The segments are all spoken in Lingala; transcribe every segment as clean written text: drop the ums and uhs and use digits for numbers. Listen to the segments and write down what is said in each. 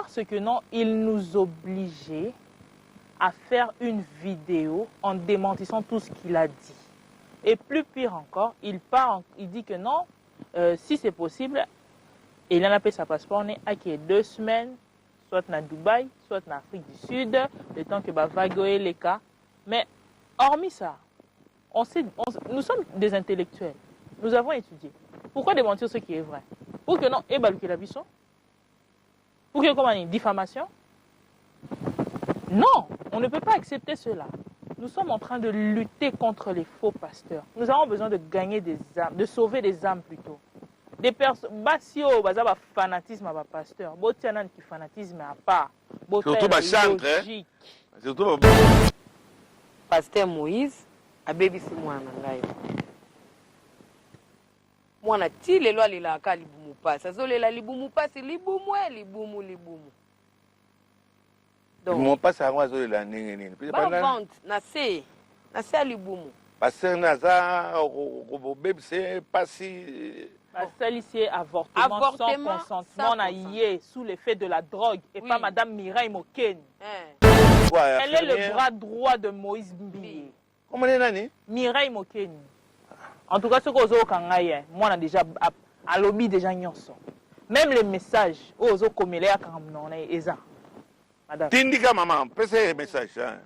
Parce que non, il nous obligeait à faire une vidéo en démentissant tout ce qu'il a dit. Et plus pire encore, il dit que non, si c'est possible, il en a payé sa passeport, on est à 2 semaines, soit à Dubaï, soit en Afrique du Sud, le temps que va goyer les cas. Mais hormis ça, nous sommes des intellectuels. Nous avons étudié. Pourquoi démentir ce qui est vrai? Pour que non, et baluki la biso? Pour que comment une diffamation? Non, on ne peut pas accepter cela. Nous sommes en train de lutter contre les faux pasteurs. Nous avons besoin de gagner des âmes, de sauver des âmes plutôt. Des personnes, basio, bazaba fanatisme à pasteur. Botianan qui fanatisme à part. Surtout ma chantre, hein? Surtout Pasteur Moïse a baby si mwana ngai. Mwana ti lelo alela ka libumu pasi. Azolela libumu pasi libumu. Donc mon passe à moi azolela nini. Ba vente na se libumu. Pasteur naza baby c'est pasi Salicier avortement sans consentement sous l'effet de la drogue et pas Madame Mireille Mokeni. Elle est le bras droit de Moïse Mbi. Comment est nani? Mireille Mokeni. En tout cas, ce que Kangaye, moi on a déjà à lobby déjà nyonso. Même les messages ozo komele akamnon eza. Madame. Tindika maman, pese message hein.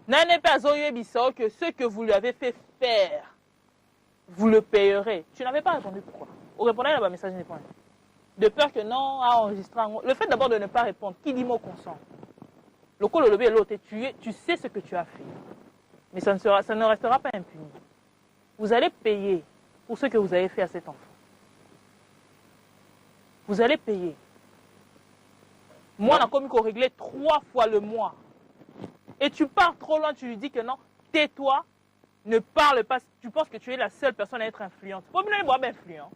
N'en pas biso que ce que vous lui avez fait faire, vous le payerez. Tu n'avais pas répondu pourquoi? Au répondant à message n'est pas. De peur que non, à enregistrer. Le fait d'abord de ne pas répondre, qui dit mot consent? Le col lobby et l'autre, tu sais ce que tu as fait. Mais ça ne restera pas impuni. Vous allez payer pour ce que vous avez fait à cet enfant. Vous allez payer. Moi, on a commis qu'on réglait 3 fois le mois. Et tu pars trop loin, tu lui dis que non, tais-toi, ne parle pas. Tu penses que tu es la seule personne à être influente. Faut bien être influent.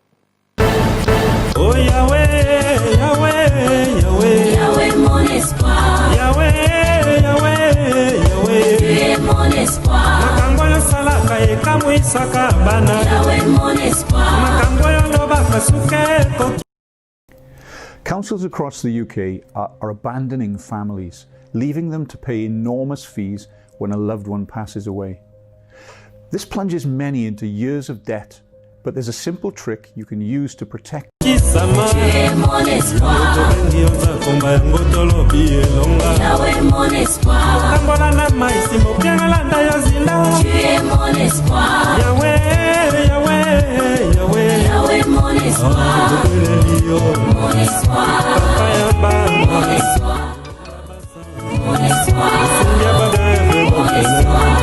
Oh Yahweh, Yahweh, Yahweh, Yahweh mon espoir, Yahweh, Yahweh, Yahweh, tu es mon espoir, Makamboyo salaka ekamwe saka bana, Yahweh mon espoir, Makamboyo loba kasuke. Councils across the UK are abandoning families, leaving them to pay enormous fees when a loved one passes away. This plunges many into years of debt, but there's a simple trick you can use to protect. tu es mon espoir, Yahweh mon espoir, tu es mon espoir, Yahweh, Yahweh, Yahweh, Yahweh mon espoir, mon espoir, mon espoir, mon espoir, mon espoir.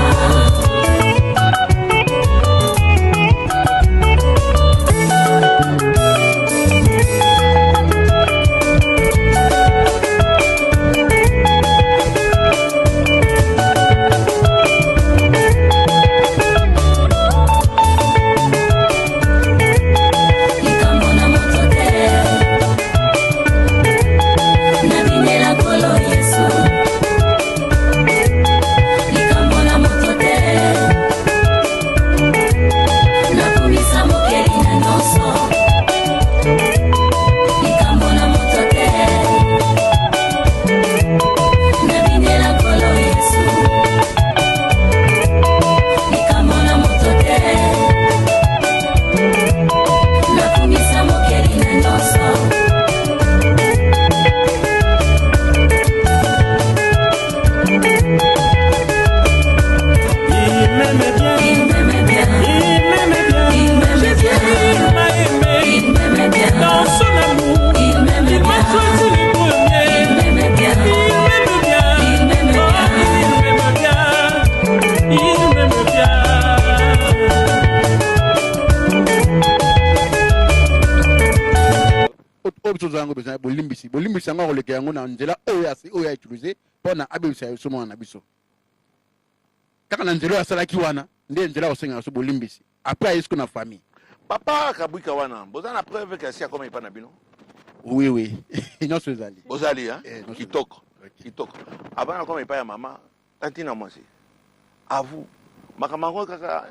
bolimbisi yango koleka yango na nzela oyo utiliser mpona abebisa biso mwana na biso kaka na nzela oyo asalaki wana nde nzela kosenga biso bolimbisi apres ayesiko na famille papa kabwika wana boza na preuve kasi akoma epa na bino oui nyonso ezali bozali kitoko avant akoma epa ya mama tantina mwasi avu makambo yango kaka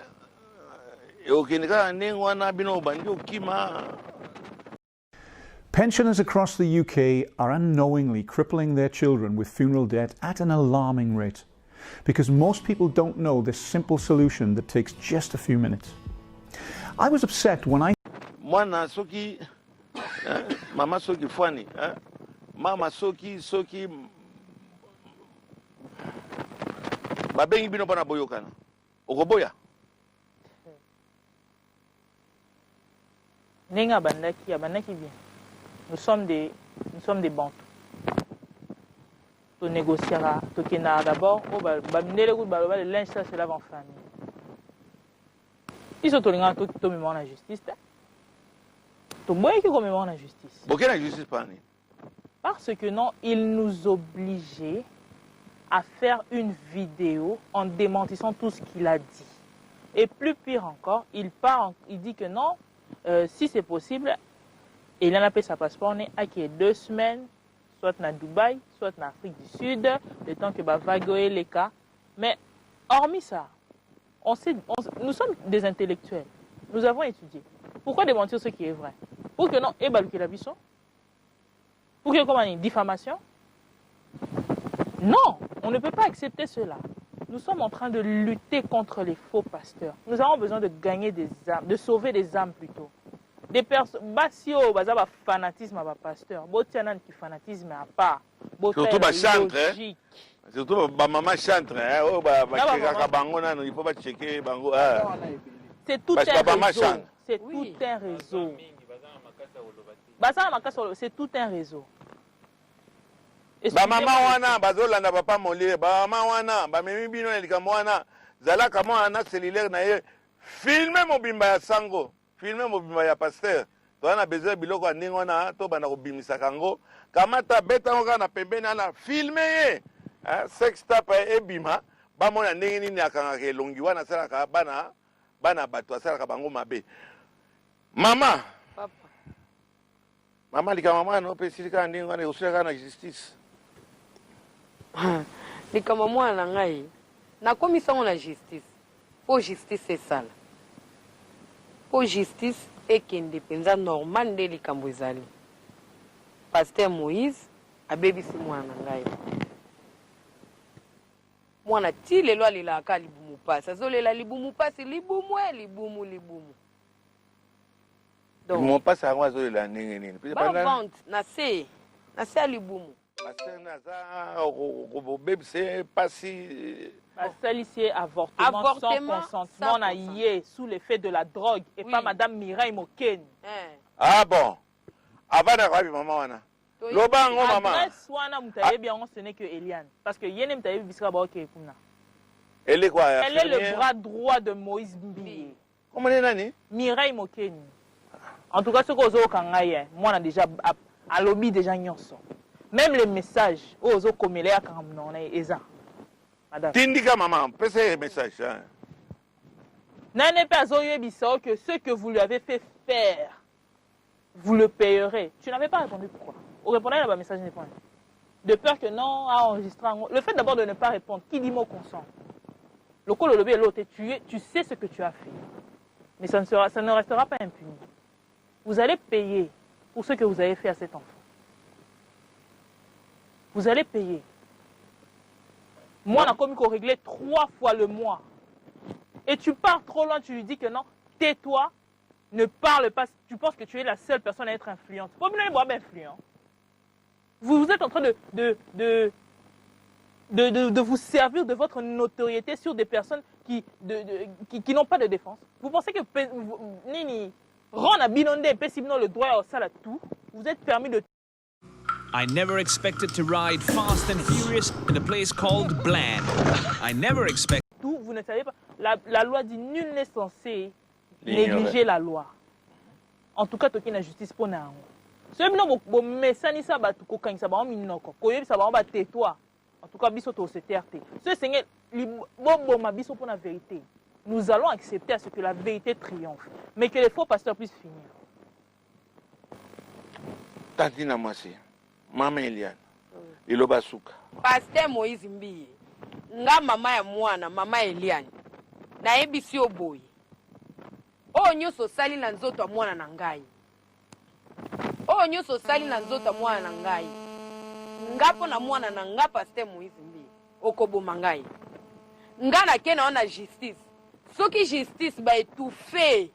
okende kaka ndenge wana bino obandi okima. Pensioners across the UK are unknowingly crippling their children with funeral debt at an alarming rate, because most people don't know this simple solution that takes just a few minutes. I was upset when I... Mwana soki, mama soki fwani, mama soki, babengi bino pana boyokana. Okoboya? Nenga bandaki bien. Nous sommes des bantous. Tu négocieras, tu kenara d'abord. Le linge ça se lave en famille. Ils sont tous les gens qui tombent en justice. Tu bois qui comme en justice. Pourquoi la justice pas? Parce que non, ils nous obligeaient à faire une vidéo en démentissant tout ce qu'il a dit. Et plus pire encore, il dit que non, si c'est possible, il en a fait sa passeport, on est à 2 semaines, soit à Dubaï, soit en Afrique du Sud, le temps que va vaguer les cas. Mais hormis ça, nous sommes des intellectuels, nous avons étudié. Pourquoi démentir ce qui est vrai? Pour que non, et balouké la bisson? Pour que comment une diffamation? Non, on ne peut pas accepter cela. Nous sommes en train de lutter contre les faux pasteurs. Nous avons besoin de gagner des âmes, de sauver des âmes plutôt. Des personnes, si on a fanatisme à pasteur, si on a qui fanatisme à part, surtout ma chantre, surtout ma maman chantre, il faut pas checker bango. C'est tout un réseau. C'est tout un réseau. C'est tout un réseau. Ba mama wana bazolanda papa molire ba mama wana ba memi bino likambo wana zala kama ana cellulaire na ye filmer mobimba ya sango filmer mobimba ya pasteur to ana besoin biloko ndingo wana to bana ko bimisa kango kamata beta ngo na pembeni ana filmer ye sex tap e bima ba mona ndenge nini akanga ke longi wana sala ka bana bato sala ka bango mabe mama Papa mama lika mama no pe silika ndingo wana useka na justice. likama mwana ngai nakomisango na justice po justice esala po justice ekende mpenza normal nde likambo ezali. Pasteur Moïse abebisi mwana ngai mwana ti lelo alelaka libumu pasi azolela libumu pasi libumu libumu donc mon pasi yango azolela ndenge nini bavante na se ya libumu Salicier avortement sans consentement na yé sous l'effet de la drogue et pas madame Mireille Moken. Ah bon. Avant d'arriver maman wana. Lobango maman. Adresse wana mutaye bien ce n'est que Eliane parce que yene mutaye bisika ba OK kuna. Elle est quoi? Elle est le bras droit de Moïse Mbi. Comment est nani? Mireille Moken. En tout cas ce que ozo kangaye moi on a déjà à lobby déjà nyonso. Même les messages, ozo komele ya kamnona eza. Madame. Tindika maman, pese les messages. N'en pas bisao que ce que vous lui avez fait faire, vous le payerez. Tu n'avais pas répondu pourquoi? Vous répondez à un message n'est pas. De peur que non, à enregistrer. Le fait d'abord de ne pas répondre, qui dit mot consent? Le col lobby et l'autre est tué, tu sais ce que tu as fait. Mais ça ne restera pas impuni. Vous allez payer pour ce que vous avez fait à cet enfant. Vous allez payer. Moi, on a commis qu'on réglait 3 fois le mois. Et tu pars trop loin, tu lui dis que non, tais-toi, ne parle pas. Tu penses que tu es la seule personne à être influente. Vous pouvez pas être influent. Vous êtes en train de vous servir de votre notoriété sur des personnes qui n'ont pas de défense. Vous pensez que Nini, Ron a binondé et Pessibno le droit au salat tout. Vous êtes permis de. I never expected to ride fast and furious in a place called Bland. I never expected. Vous ne savez pas. La loi dit nul n'est censé négliger la loi. En tout cas, tu as la justice pour nous. Si vous avez ça, vous avez tais-toi. En tout cas, vous avez ce Seigneur, pour la vérité. Nous allons accepter à ce que la vérité triomphe. Mais que les faux pasteurs puissent finir. Tantina Mwasi. Mama Eliane, iloba suka. Pasteur Moïse Mbi, nga mama ya mwana, mama Eliane, na ebisi oboyi. O nyoso sali na nzoto ya mwana na ngai. oyo nyonso osali na nzota mwana na ngai nga mpo na mwana na nga Pasteur Moïse Mbi okoboma ngai nga nake na ona justice soki justice baetufe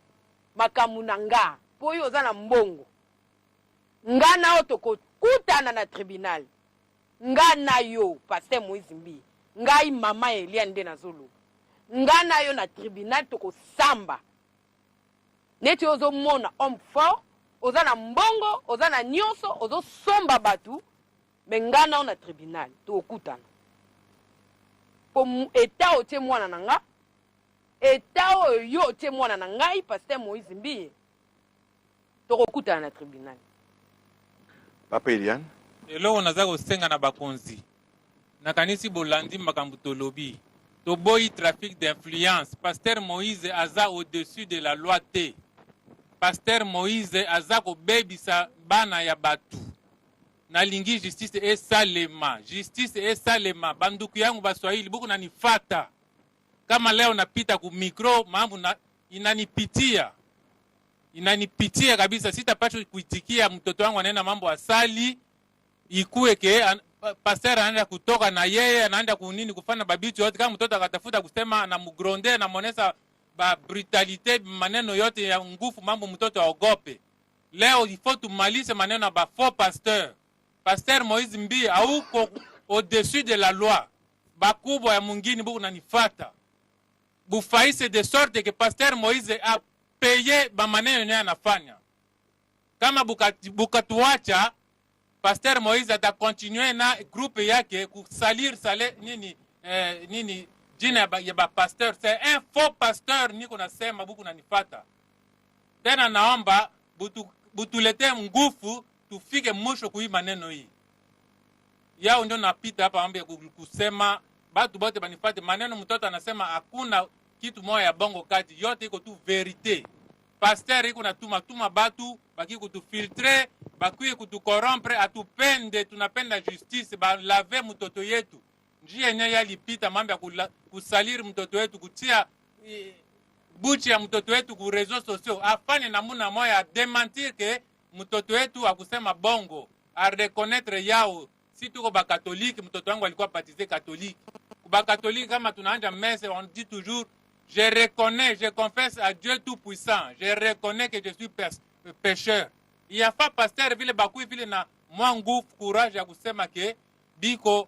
makambo na nga mpo oyo oza na mbongo nga na yo tokokutana na tribunal nga na yo Pasteur Moïse Mbi ngai mama Elia nde nazoloba nga na yo na tribunal tokosamba neti ozomona homme fort oza na mbongo oza na nyonso ozosomba batu me nga na yo na tribunal tokokutana po eta otie mwana na nga eta oyo yo otie mwana na ngai Pasteur Moïse Mbi tokokutana na tribunal. Papa Eliane eloko naza kosenga na bakonzi nakanisi bolandi makambo tolobi toboyi trafic d'influence. Pasteur Moïse aza au-dessus de la loi te. Pasteur Moïse aza kobebisa bana ya batu nalingi justice esalema, justice esalema. Banduku yangu baswahili buku nanifata kama leo napita ku mikro mambo inanipitia kabisa. Sitapaswa kuitikia mtoto wangu anaenda mambo asali ikuwe ke pasteur anaenda kutoka na yeye anaenda kunini kufanya babitu yote. Kama mtoto akatafuta kusema na mugronde na monesa ba brutalite maneno yote ya ngufu mambo mtoto aogope. Leo il faut tumalize maneno ba faux pasteur. Pasteur Moïse Mbi auko au-dessus de la loi. Bakubwa ya mungini buku nanifata. Bufaise de sorte que Pasteur Moïse a payé ba maneno yenye anafanya. Kama bukatuacha Pasteur Moïse ata continue na groupe yake kusalir sale nini jina ya ba pasteur. C'est un faux pasteur niko nasema buku nanifata. Tena naomba butulete nguvu tufike mwisho kui maneno hii. Yao ndio napita hapa ambe kusema batu bote banifate maneno mtoto anasema hakuna kitu moja ya bongo kati yote iko tu verite. Pasteur iko natuma batu baki kutufiltre baki kutukorompre atupende tunapenda justice ba lave mtoto yetu. Njia yenye yalipita mambo ya kusaliri mtoto wetu kutia buchi ya mtoto wetu ku réseaux sociaux afanye namuna moya démentir que mtoto wetu akusema bongo a reconnaître yao. Si tuko ba catholique mtoto wangu alikuwa baptisé catholique. Ba catholique kama tunaanja messe on dit toujours je reconnais, je confesse à Dieu tout puissant. Je reconnais que je suis pécheur. Il y a pas pasteur vile bakui vile na moi nguvu courage ya kusema ke biko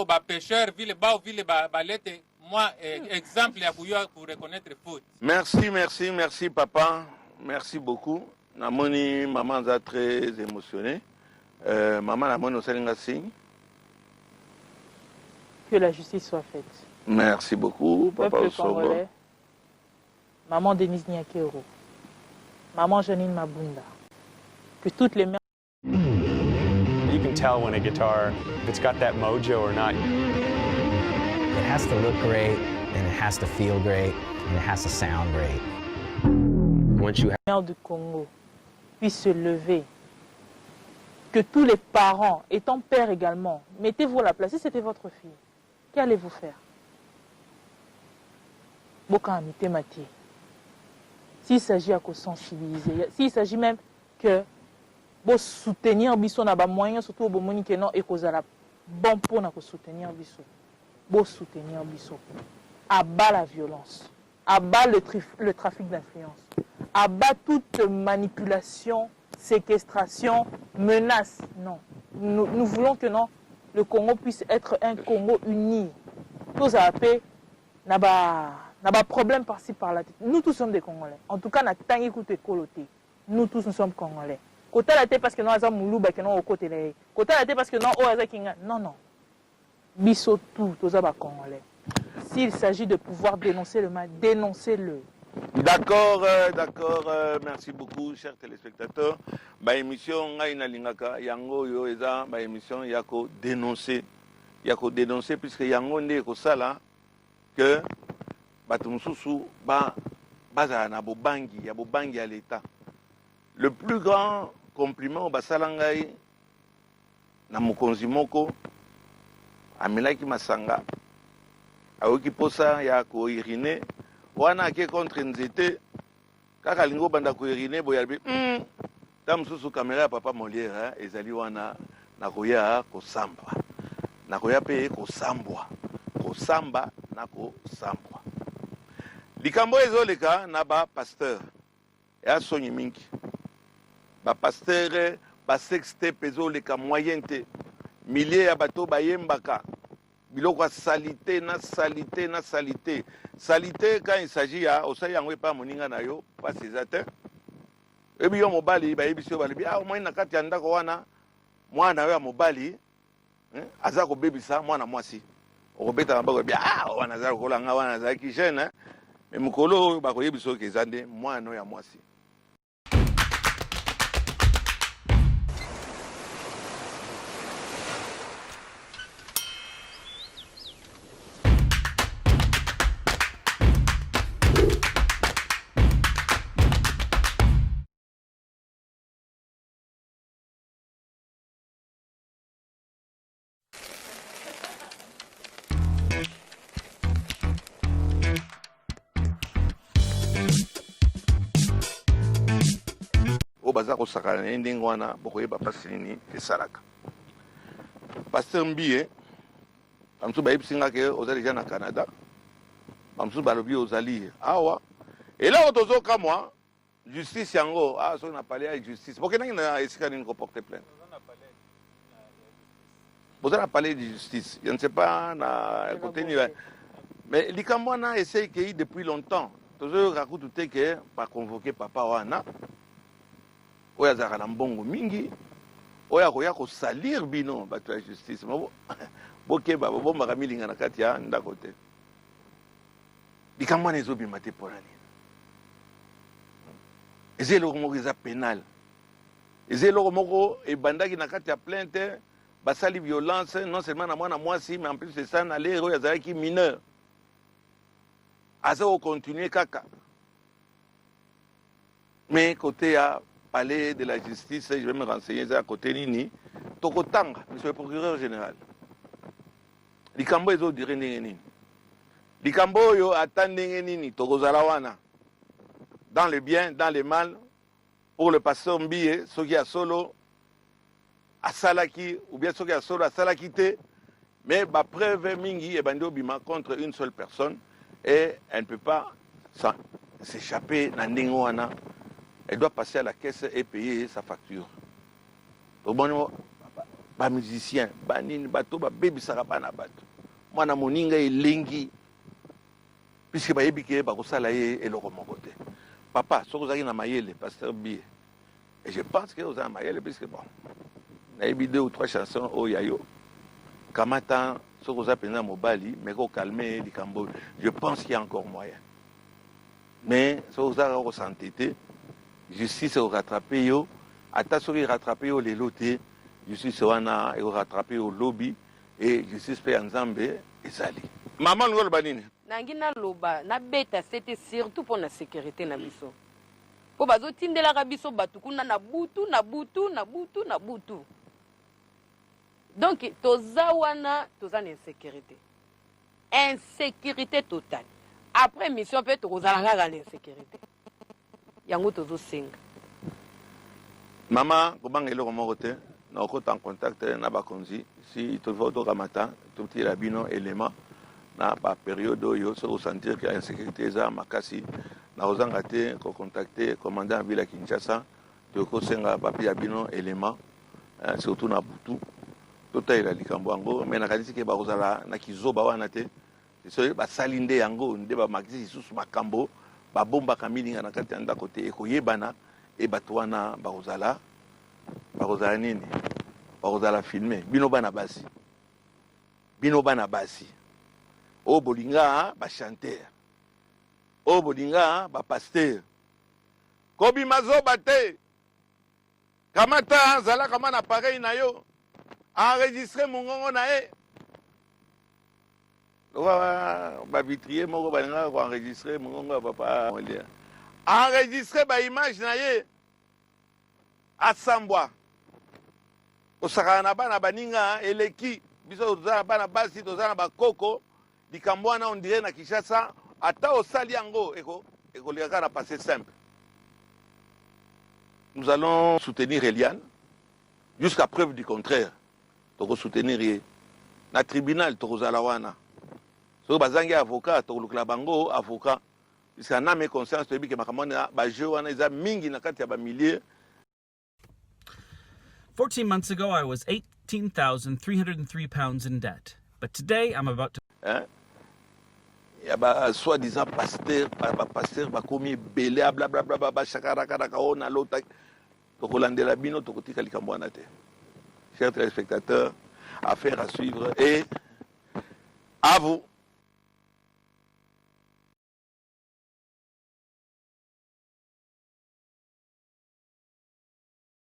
ba pécheur vile ba lete moi exemple ya kuyo pour reconnaître faute. Merci papa. Merci beaucoup. Namoni maman za très émotionnée. Maman namoni osalinga signe. Que la justice soit faite. Merci beaucoup papa Osogo. Maman Denise Nyakero. Maman Janine Mabunda. Que toutes les mères. You can tell when a guitar, if it's got that mojo or not. It has to look great, and it has to feel great, and it has to sound great. Once you have du Congo puisse se lever, que tous les parents, étant pères également, mettez-vous à la place. Si c'était votre fille, qu'allez-vous faire? S'il s'agit à sensibiliser, s'il s'agit même que pour soutenir biso na ba moyens surtout au moni que non et cause la bon pour na soutenir biso, pour soutenir biso, abat la violence, abat le trafic d'influence, abat toute manipulation, séquestration, menace. Non, nous voulons que non, le Congo puisse être un Congo uni. Tous à la paix, n'a pas problème par-ci par-là. Nous tous sommes des Congolais. En tout cas, nous tous nous sommes Congolais. Côté la tête parce que nous avons moulou, parce que nous avons côté la côté la tête parce que nous avons kinga. Non. Biso tout, tous sommes Congolais. S'il s'agit de pouvoir dénoncer le mal, dénoncez-le. D'accord. Merci beaucoup, chers téléspectateurs. Ba émission nga inalingaka yango yo eza ba émission yako dénoncer. Yako dénoncer puisque yango nde ko sala que bato mususu baza na bobangi ya l'État. Le plus grand compliment basala ngai na mokonzi moko amelaki masanga aoki posa ya ko irine wana ke contre nzete kaka lingo banda ko irine boyalbi Tam sous caméra papa Molière ezali wana nakoya kosamba. Nakoya pe kosambwa. Kosamba na kosambwa. Likambo ezoleka na ba pasteur. Ya sonyi mingi. Ba pasteur ba sexte peso leka moyente. Milliers ya bato bayembaka. Biloko salité na salité na salité. Salité quand il s'agit à osali yango pa moninga na yo pas ces atteints. Et bien mobali ba yebisi balibi au moins na kati ya ndako wana mwana ya mobali aza ko bebisa mwana mwasi. Okobeta mabako bia wana za ko langa wana za ki jeune mais mukolo ba ko yebiso ke zande mwana ya mwasi. Baza ko sakana ndenge wana bokoyeba pasi nini esalaka. Pasteur Mbie bamsu bayebisinga ke ozali déjà na Canada. Bamsu balobi ozali awa. Et là otozoka moi justice yango so na parler avec justice. Boke nangi na esika nini ko porter plainte. Vous allez parler de justice. Je ne sais pas na côté ni mais likambo wana essaye que depuis longtemps. Toujours raconter que pas convoquer papa wana. Oya zaka na mbongo mingi oya koya ko salir bino bato ya justice mabo bokeba bomba kamilinga na kati ya ndako te bikamwana ezobima te polani ezelo moko eza pénal ezelo moko ebandaki na kati ya plainte basali violence non seulement na mwana mwasi mais en plus de ça na lero ya zaki mineur aza ko continuer kaka mais côté ya palais de la justice, je vais me renseigner à côté nini. Tokotanga, monsieur le procureur général. Likambo ezo dire nini. Likambo yo attendé nini tokozalawana. Dans le bien, dans le mal, pour le pasteur Mbie, ceux qui a solo à Salaki ou bien ceux qui a solo à Salakité, mais ba preuve mingi et bando bima contre une seule personne et elle ne peut pas s'échapper dans ndingoana. Elle doit passer à la caisse et payer sa facture. Donc, bon, ba musicien, ba nini, bato, ba baby sarabana bato. Moi, na moninga elengi. Puisque ba yebike, ba kosala ye eloko mokote. Papa, so kozaki na mayele, pasteur Bie. Et je pense que vous avez mayele, puisque bon, na yebi 2 ou 3 chansons au yayo. Kamata, so kozaki pena mobali, mais ko calmer likambo. Je pense qu'il y a encore moyen. Mais, so kozaki santé. Justice au rattrapé yo, atasori rattrapé yo les lotés, justice wana au rattrapé au lobby et justice pe nzambe ezali. Maman ngolo banini. Nangina loba na beta c'était surtout pour la sécurité na biso. Po bazo tindela ka biso batukuna na butu. Donc toza wana toza na insécurité. Insécurité totale. Après mission peut tozalanga ga l'insécurité. Yango tozo singa. Mama, comment est le remonté? Nous sommes en contact na bakonzi. Si tu veux au matin, tout petit rabino élément na ba période yo se ressentir qu'il y a insécurité za makasi. Na ozanga te ko contacter commandant ville Kinshasa. Tu ko senga papi rabino élément surtout na butu. Tota ila likambo yango mais na kadisi ke ba kozala na kizoba wana te. C'est ba salinde yango nde ba makisi susu makambo. Babomba kamilinga na kati ya ndako te ekoyebana e bato wana bakozala nini bakozala filme bino bana basi o bolinga ba chanteur o bolinga ba pasteur kobi mazoba te kamata zala kama na pareil na yo enregistrer mongongo na e ba vitrier moko balinga ko enregistrer mongongo papa Molière enregistrer ba image na ye asambwa osakana bana baninga eleki biso tozana bana basi tozana bakoko likambo wana on dirait na Kinshasa ata osali yango ekoleka na passé simple nous allons soutenir Eliane jusqu'à preuve du contraire. Toko soutenir ye. Na tribunal toko zalawana. So bazangi avocat toko lukla bango avocat. Puisqu'à na mes conscience to que makamona ba jeu wana eza mingi na kati ya ba milliers. 14 months ago I was 18,303 pounds in debt. But today I'm about to Ya ba soi-disant pasteur ba komi belé blablabla ba chakarakara ona lota tokolandela bino tokotika likambo wana te. Chers téléspectateurs, affaire à suivre et à vous.